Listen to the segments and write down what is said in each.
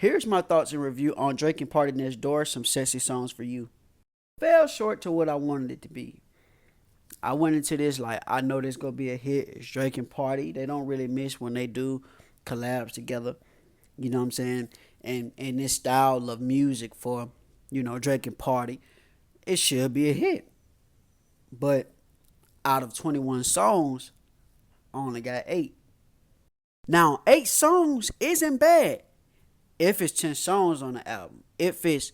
Here's my thoughts and review on Drake and Partynextdoor, some sexy songs for you. Fell short to what I wanted it to be. I went into this like I know this gonna be a hit. It's Drake and Party. They don't really miss when they do collabs together. You know what I'm saying? And this style of music for, Drake and Party, it should be a hit. But out of 21 songs, I only got 8. Now, 8 songs isn't bad if it's 10 songs on the album. If it's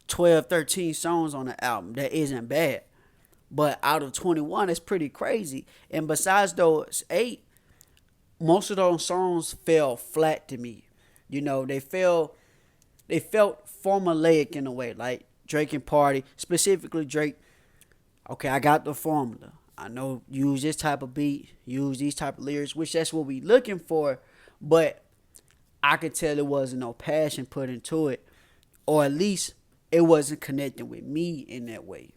12, 13 songs on the album, that isn't bad. But out of 21, it's pretty crazy. And besides those 8, most of those songs fell flat to me. They felt formulaic in a way, like Drake and Party, specifically Drake. Okay, I got the formula. I know use this type of beat, use these type of lyrics, which that's what we looking for. But I could tell there wasn't no passion put into it, or at least it wasn't connecting with me in that way.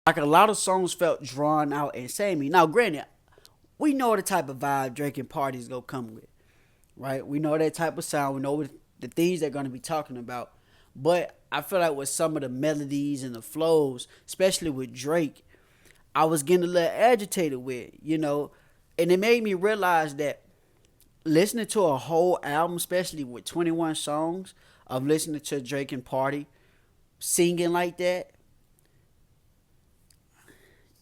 Like a lot of songs felt drawn out and samey. Now, granted, we know the type of vibe Drake and Party is gonna come with, right? We know that type of sound. We know the things they're gonna be talking about. But I feel like with some of the melodies and the flows, especially with Drake, I was getting a little agitated with, and it made me realize that listening to a whole album, especially with 21 songs, of listening to Drake and Party singing like that,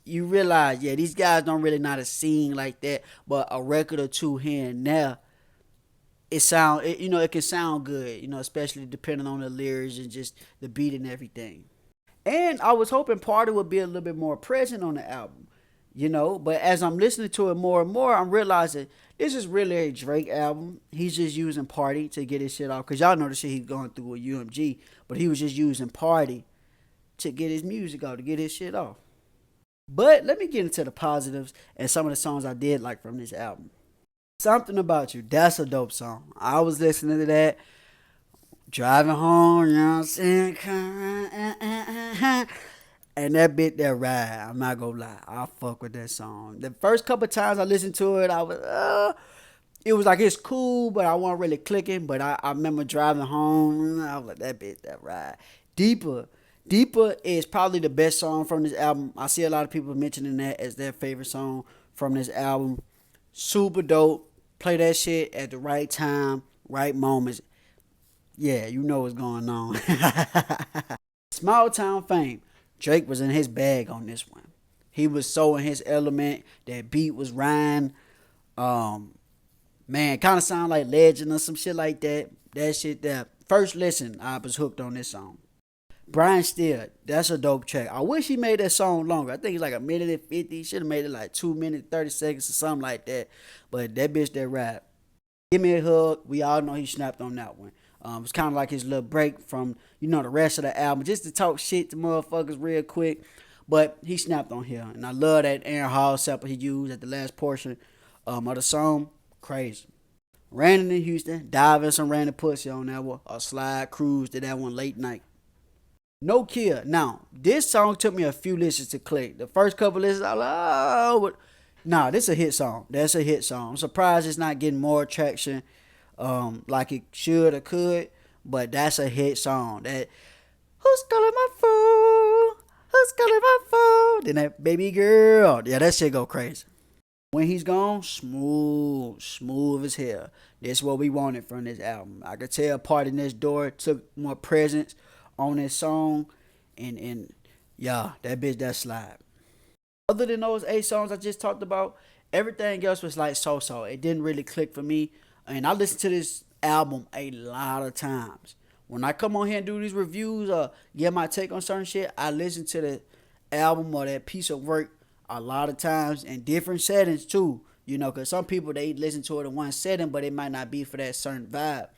you realize, yeah, these guys don't really know how to sing like that, but a record or two here and there, it can sound good, especially depending on the lyrics and just the beat and everything. And I was hoping Party would be a little bit more present on the album, but as I'm listening to it more and more, I'm realizing this is really a Drake album. He's just using Party to get his shit off, because y'all know the shit he's going through with UMG, but he was just using Party to get his music off, to get his shit off. But let me get into the positives and some of the songs I did like from this album. Something About You, that's a dope song. I was listening to that, driving home, you know what I'm saying? And that bit that ride, I'm not gonna lie, I fuck with that song. The first couple times I listened to it, it was like it's cool, but I wasn't really clicking. But I remember driving home, I was like, that bit that ride. Deeper is probably the best song from this album. I see a lot of people mentioning that as their favorite song from this album. Super dope. Play that shit at the right time, right moments. Yeah, you know what's going on. Small Town Fame. Drake was in his bag on this one. He was so in his element. That beat was rhyme. Man, kind of sound like Legend or some shit like that. That shit there. First listen, I was hooked on this song. Brian Steele, that's a dope track. I wish he made that song longer. I think it's like 1:50. He should have made it like 2 minutes, 30 seconds or something like that. But that bitch that rap. Give Me a Hug, we all know he snapped on that one. It's kind of like his little break from, the rest of the album, just to talk shit to motherfuckers real quick. But he snapped on here. And I love that Aaron Hall sample he used at the last portion of the song. Crazy. Random in Houston, diving some random pussy on that one. A slide cruise to that one late night. No Kill. Now, this song took me a few listens to click. The first couple listens, I was like, oh, but nah, this is a hit song. That's a hit song. I'm surprised it's not getting more traction like it should or could, but that's a hit song. That Who's Calling My Phone? Who's Calling My Phone? Then that Baby Girl. Yeah, that shit go crazy. When He's Gone, smooth as hell. That's what we wanted from this album. I could tell Partynextdoor took more presence on this song, and yeah, that bitch that slide. Other than those 8 songs I just talked about, everything else was like so. It didn't really click for me, and I listened to this album a lot of times. When I come on here and do these reviews or get my take on certain shit, I listen to the album or that piece of work a lot of times in different settings too. Because some people, they listen to it in one setting, but it might not be for that certain vibe.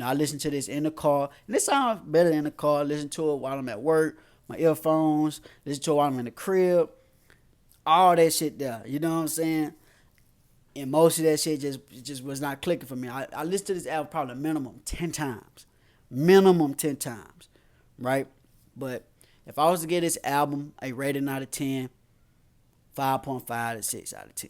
I listen to this in the car, and it sounds better in the car. Listen to it while I'm at work, my earphones, listen to it while I'm in the crib, all that shit there. You know what I'm saying? And most of that shit just was not clicking for me. I listened to this album probably minimum 10 times. Minimum 10 times, right? But if I was to give this album a rating out of 10, 5.5 to 6 out of 10.